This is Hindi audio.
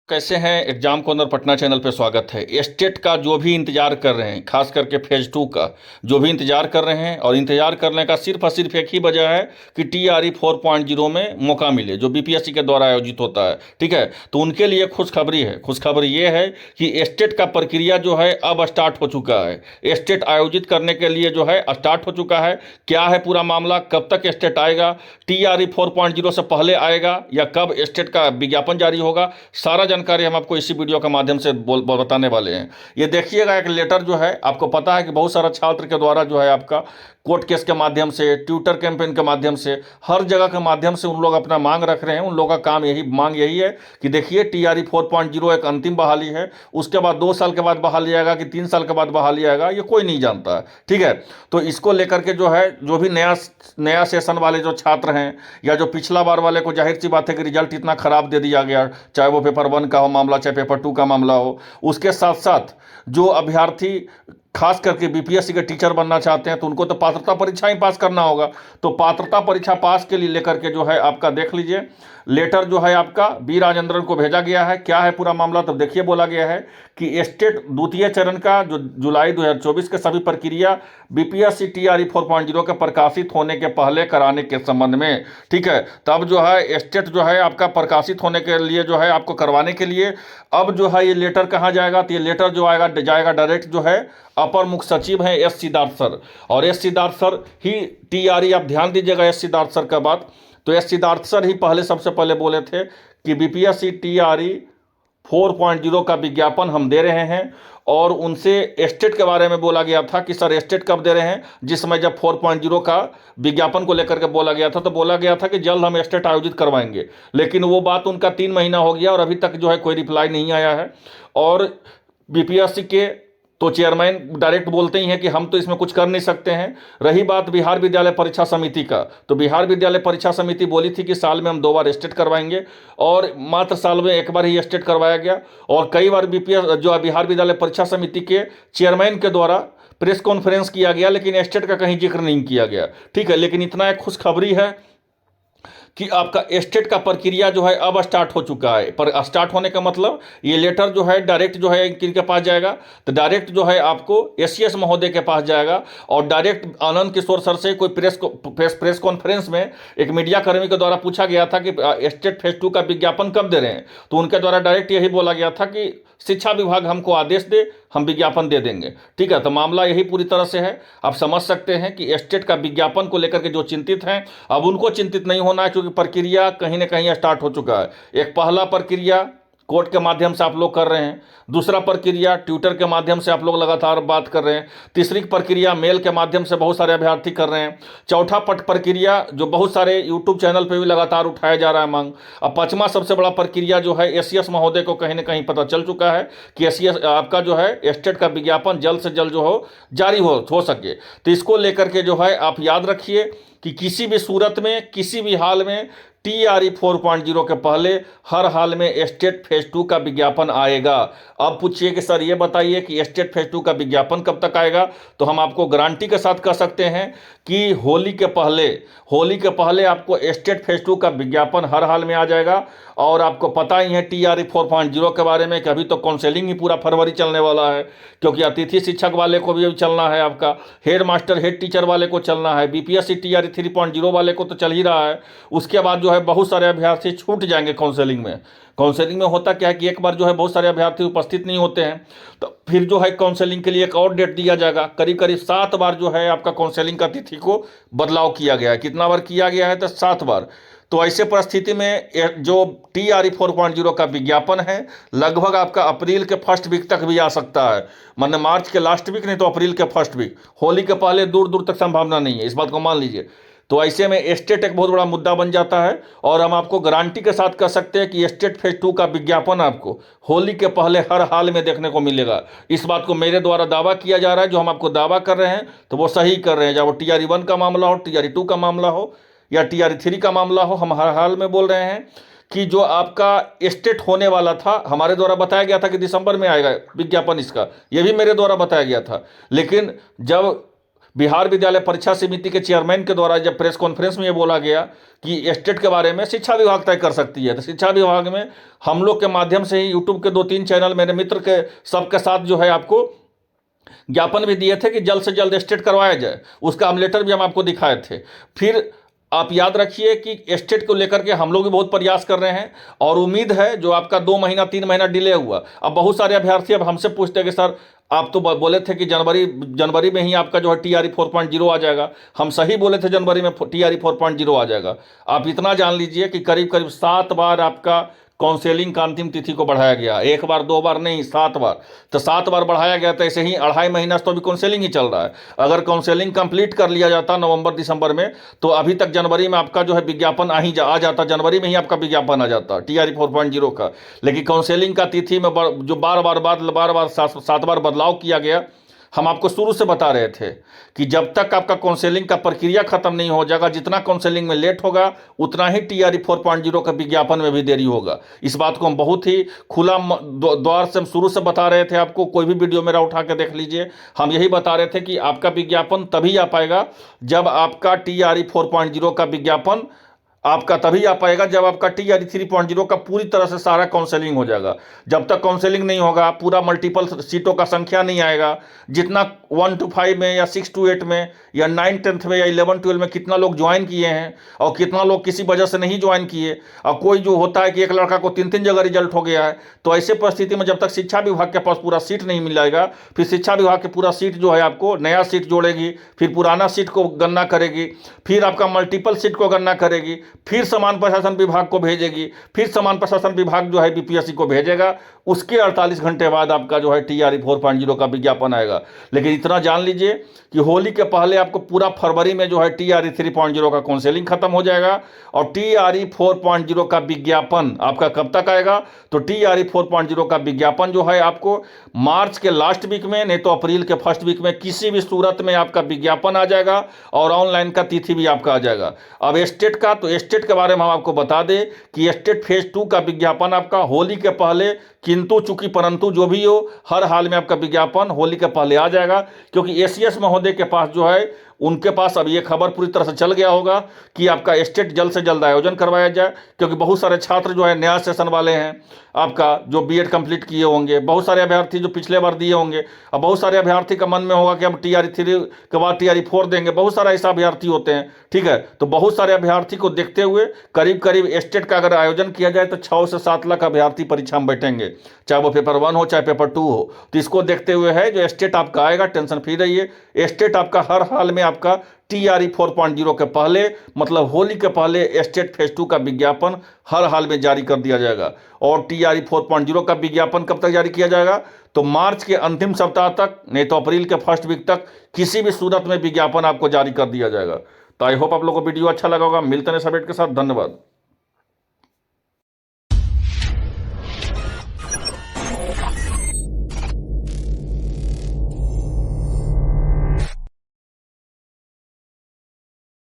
कैसे हैं। एग्जाम कॉर्नर पटना चैनल पे स्वागत है। स्टेट का जो भी इंतजार कर रहे हैं, खास करके फेज 2 का जो भी इंतजार कर रहे हैं, और इंतजार करने का सिर्फ और सिर्फ एक ही वजह है कि टीआरई 4.0 में मौका मिले, जो बीपीएससी के द्वारा आयोजित होता है। ठीक है, तो उनके लिए खुशखबरी है। खुशखबरी ये है कि स्टेट का प्रक्रिया जो है अब स्टार्ट हो चुका है। स्टेट आयोजित करने के लिए जो है स्टार्ट हो चुका है। क्या है पूरा मामला, कब तक स्टेट आएगा, टीआरई 4.0 से पहले आएगा या कब स्टेट का विज्ञापन जारी होगा, सारा जानकारी हम आपको इसी वीडियो के माध्यम से बताने वाले हैं। ये देखिएगा, एक लेटर जो है, आपको पता है कि बहुत सारा छात्र के द्वारा जो है आपका कोर्ट केस के माध्यम से, ट्विटर कैंपेन के माध्यम से, हर जगह के माध्यम से उन लोग अपना मांग रख रहे हैं। उन लोगों का काम यही मांग यही है कि देखिए टीआरई 4.0 एक अंतिम बहाली है, उसके बाद 2 साल के बाद बहाली आएगा कि 3 साल के बाद बहाली आएगा, ये कोई नहीं जानता है। ठीक है, तो इसको लेकर के जो है, जो भी नया नया सेशन वाले जो छात्र हैं या जो पिछला बार वाले को, जाहिर सी बात है कि रिजल्ट इतना खराब दे दिया गया, चाहे वो पेपर 1 का हो मामला, चाहे पेपर 2 का मामला हो, उसके साथ साथ जो अभ्यर्थी खास करके बीपीएससी के टीचर बनना चाहते हैं तो उनको तो पात्रता परीक्षा ही पास करना होगा। तो पात्रता परीक्षा पास के लिए लेकर के जो है आपका देख लीजिए, लेटर जो है आपका बी राजेंद्रन को भेजा गया है। क्या है पूरा मामला, तब देखिए बोला गया है कि स्टेट द्वितीय चरण का जो जुलाई 2024 के सभी प्रक्रिया बीपीएससी टीआरई 4.0 के प्रकाशित होने के पहले कराने के संबंध में। ठीक है, तब जो है स्टेट जो है आपका प्रकाशित होने के लिए जो है आपको करवाने के लिए अब जो है ये लेटर कहाँ जाएगा, तो ये लेटर जो आएगा जाएगा डायरेक्ट जो है अपर मुख्य सचिव हैं एस सिद्धार्थ सर, और एस सिद्धार्थ सर ही टीआरई, आप ध्यान दीजिएगा एस सिद्धार्थ सर का बात, तो एस सिद्धार्थ सर ही पहले सबसे पहले बोले थे कि बीपीएससी टीआरई 4.0 का विज्ञापन हम दे रहे हैं। और उनसे स्टेट के बारे में बोला गया था कि सर स्टेट कब दे रहे हैं, जिस समय जब 4.0 का विज्ञापन को लेकर के बोला गया था तो बोला गया था कि जल्द हम स्टेट आयोजित करवाएंगे, लेकिन वो बात उनका 3 महीना हो गया और अभी तक जो है कोई रिप्लाई नहीं आया है। और बीपीएससी के तो चेयरमैन डायरेक्ट बोलते ही हैं कि हम तो इसमें कुछ कर नहीं सकते हैं। रही बात बिहार विद्यालय परीक्षा समिति का, तो बिहार विद्यालय परीक्षा समिति बोली थी कि साल में हम 2 बार स्टेट करवाएंगे, और मात्र साल में 1 बार ही स्टेट करवाया गया। और कई बार बीपीएस जो बिहार विद्यालय परीक्षा समिति के चेयरमैन के द्वारा प्रेस कॉन्फ्रेंस किया गया, लेकिन स्टेट का कहीं जिक्र नहीं किया गया। ठीक है, लेकिन इतना एक खुशखबरी है कि आपका स्टेट का प्रक्रिया जो है अब स्टार्ट हो चुका है। पर स्टार्ट होने का मतलब ये लेटर जो है डायरेक्ट जो है किनके पास जाएगा, तो डायरेक्ट जो है आपको एसीएस महोदय के पास जाएगा, और डायरेक्ट आनंद किशोर सर से कोई प्रेस कॉन्फ्रेंस में एक मीडिया कर्मी के द्वारा पूछा गया था कि स्टेट फेज 2 का विज्ञापन कब दे रहे हैं, तो उनके द्वारा डायरेक्ट यही बोला गया था कि शिक्षा विभाग हमको आदेश दे, हम विज्ञापन दे देंगे। ठीक है, तो मामला यही पूरी तरह से है। आप समझ सकते हैं कि स्टेट का विज्ञापन को लेकर के जो चिंतित हैं, अब उनको चिंतित नहीं होना है, क्योंकि प्रक्रिया कहीं ना कहीं स्टार्ट हो चुका है। एक पहला प्रक्रिया कोर्ट के माध्यम से आप लोग कर रहे हैं, दूसरा प्रक्रिया ट्विटर के माध्यम से आप लोग लगातार बात कर रहे हैं, तीसरी प्रक्रिया मेल के माध्यम से बहुत सारे अभ्यर्थी कर रहे हैं, चौथा प्रक्रिया जो बहुत सारे यूट्यूब चैनल पे भी लगातार उठाया जा रहा है मांग, अब पांचवा सबसे बड़ा प्रक्रिया जो है एसीएस महोदय को कहीं ना कहीं पता चल चुका है कि एसीएस आपका जो है स्टेट का विज्ञापन जल्द से जल्द जो हो जारी हो सके। तो इसको लेकर के जो है आप याद रखिए कि किसी भी सूरत में, किसी भी हाल में टीआरई 4.0 के पहले हर हाल में स्टेट फेज 2 का विज्ञापन आएगा। अब पूछिए कि सर ये बताइए कि स्टेट फेज 2 का विज्ञापन कब तक आएगा, तो हम आपको गारंटी के साथ कह सकते हैं कि होली के पहले आपको स्टेट फेज 2 का विज्ञापन हर हाल में आ जाएगा। और आपको पता ही है टीआरई 4.0 के बारे में कि अभी तो काउंसलिंग ही पूरा फरवरी चलने वाला है, क्योंकि अतिथि शिक्षक वाले को भी चलना है, आपका हेड मास्टर हेड टीचर वाले को चलना है, बीपीएससी टीआरई 3.0 वाले को तो चल ही रहा है। उसके बाद जो है बहुत सारे अभ्यर्थी छूट जाएंगे काउंसलिंग में। काउंसलिंग में होता क्या है कि एक बार जो है बहुत सारे अभ्यर्थी उपस्थित नहीं होते हैं, तो फिर जो है काउंसलिंग के लिए एक और डेट दिया जाएगा। करीब करीब 7 बार जो है आपका काउंसलिंग का तिथि को बदलाव किया गया है। कितना बार किया गया है, तो 7 बार। तो ऐसे परिस्थिति में जो टीआरई 4.0 का विज्ञापन है लगभग आपका अप्रैल के फर्स्ट वीक तक भी आ सकता है, मतलब मार्च के लास्ट वीक नहीं तो अप्रैल के फर्स्ट वीक। होली के पहले दूर दूर तक संभावना नहीं है, इस बात को मान लीजिए। तो ऐसे में स्टेट एक बहुत बड़ा मुद्दा बन जाता है, और हम आपको गारंटी के साथ कह सकते हैं कि स्टेट फेज 2 का विज्ञापन आपको होली के पहले हर हाल में देखने को मिलेगा। इस बात को मेरे द्वारा दावा किया जा रहा है, जो हम आपको दावा कर रहे हैं तो वो सही कर रहे हैं, चाहे वो टीआरई 1 का मामला हो, टीआरई 2 का मामला हो या टीआरई 3 का मामला हो। हम हर हाल में बोल रहे हैं कि जो आपका स्टेट होने वाला था, हमारे द्वारा बताया गया था कि दिसंबर में आएगा विज्ञापन इसका, ये भी मेरे द्वारा बताया गया था। लेकिन जब बिहार विद्यालय परीक्षा समिति के चेयरमैन के द्वारा जब प्रेस कॉन्फ्रेंस में ये बोला गया कि एस्टेट के बारे में शिक्षा विभाग तय कर सकती है, तो शिक्षा विभाग में हम लोग के माध्यम से ही यूट्यूब के 2-3 चैनल मेरे मित्र के सबके साथ जो है आपको ज्ञापन भी दिए थे कि जल्द से जल्द एस्टेट करवाया जाए। उसका हम लेटर भी हम आपको दिखाए थे। फिर आप याद रखिए कि एस्टेट को लेकर के हम लोग भी बहुत प्रयास कर रहे हैं और उम्मीद है जो आपका 2 महीना 3 महीना डिले हुआ, अब बहुत सारे अभ्यर्थी अब हमसे पूछते हैं कि सर आप तो बोले थे कि जनवरी में ही आपका जो है TRE 4.0 आ जाएगा। हम सही बोले थे, जनवरी में TRE 4.0 आ जाएगा। आप इतना जान लीजिए कि करीब करीब 7 बार आपका काउंसेलिंग का अंतिम तिथि को बढ़ाया गया, 1 बार 2 बार नहीं 7 बार। तो 7 बार बढ़ाया गया, तो ऐसे ही 2.5 महीना से तो अभी काउंसेलिंग ही चल रहा है। अगर काउंसेलिंग कंप्लीट कर लिया जाता नवंबर दिसंबर में, तो अभी तक जनवरी में आपका जो है विज्ञापन आ जाता, जनवरी में ही आपका विज्ञापन आ जाता TRE 4.0 का। लेकिन काउंसेलिंग का तिथि में जो बार बार 7 बार बदलाव किया गया। हम आपको शुरू से बता रहे थे कि जब तक आपका काउंसेलिंग का प्रक्रिया खत्म नहीं हो जाएगा, जितना काउंसेलिंग में लेट होगा उतना ही TRE 4.0 का विज्ञापन में भी देरी होगा। इस बात को हम बहुत ही खुला द्वार से हम शुरू से बता रहे थे आपको। कोई भी वीडियो मेरा उठा के देख लीजिए, हम यही बता रहे थे कि आपका विज्ञापन तभी आ पाएगा जब आपका TRE 4.0 का विज्ञापन आपका तभी आ पाएगा जब आपका TRE 3.0 का पूरी तरह से सारा काउंसलिंग हो जाएगा। जब तक काउंसलिंग नहीं होगा, पूरा मल्टीपल सीटों का संख्या नहीं आएगा, जितना 1 to 5 में या 6 to 8 में या 9-10 में या 11-12 में कितना लोग ज्वाइन किए हैं और कितना लोग किसी वजह से नहीं ज्वाइन किए, और कोई जो होता है कि एक लड़का को 3-3 जगह रिजल्ट हो गया है, तो ऐसे परिस्थिति में जब तक शिक्षा विभाग के पास पूरा सीट नहीं मिल जाएगा, फिर शिक्षा विभाग के पूरा सीट जो है आपको नया सीट जोड़ेगी, फिर पुराना सीट को गणना करेगी, फिर आपका मल्टीपल सीट को गणना करेगी, फिर समान प्रशासन विभाग को भेजेगी, फिर समान प्रशासन विभाग जो है BPSC को भेजेगा। उसके 48 घंटे बाद आपका जो है TRE 4.0 का विज्ञापन आएगा। लेकिन इतना जान लीजिए कि होली के पहले आपको पूरा फरवरी में जो है TRE 3.0 का काउंसलिंग खत्म हो जाएगा और TRE 4.0 का विज्ञापन आपका कब तक आएगा, तो TRE 4.0 का विज्ञापन जो है आपको मार्च के लास्ट वीक में, नहीं तो अप्रैल के फर्स्ट वीक में, किसी भी सूरत में आपका विज्ञापन आ जाएगा और ऑनलाइन का तिथि भी आपका आ जाएगा। अब एस्टेट का, तो एस्टेट के बारे में हम आपको बता दें कि एस्टेट फेज 2 का विज्ञापन आपका होली के पहले, किंतु चूंकि परंतु जो भी हो, हर हाल में आपका विज्ञापन होली के पहले आ जाएगा। क्योंकि ACS महोदय के पास जो है, उनके पास अब ये खबर पूरी तरह से चल गया होगा कि आपका एस्टेट जल्द से जल्द आयोजन करवाया जाए। क्योंकि बहुत सारे छात्र जो है नया सेशन वाले हैं, आपका जो B.Ed कंप्लीट किए होंगे, बहुत सारे अभ्यर्थी जो पिछले बार दिए होंगे, अब बहुत सारे अभ्यर्थी का मन में होगा कि अब TRE 3 के बाद TRE 4 देंगे। बहुत सारा ऐसा अभ्यर्थी होते हैं, ठीक है। तो बहुत सारे अभ्यर्थी को देखते हुए करीब करीब एस्टेट का अगर आयोजन किया जाए तो 6 से 7 लाख अभ्यर्थी परीक्षा में बैठेंगे, चाहे वो पेपर 1 हो चाहे पेपर 2 हो। तो इसको देखते हुए है जो एस्टेट आपका आएगा, टेंशन फ्री रहिए। एस्टेट आपका हर हाल में आपका TRE 4.0 के पहले, मतलब होली के पहले एस्टेट फेज 2 का विज्ञापन हर हाल में जारी कर दिया जाएगा। और TRE 4.0 का विज्ञापन कब तक जारी किया जाएगा, तो मार्च के अंतिम सप्ताह तक, नहीं तो अप्रैल के फर्स्ट वीक तक किसी भी सूरत में विज्ञापन आपको जारी कर दिया जाएगा। तो आई होप आप लोगों को वीडियो अच्छा लगा होगा। मिलते हैं इस अपडेट के साथ। धन्यवाद।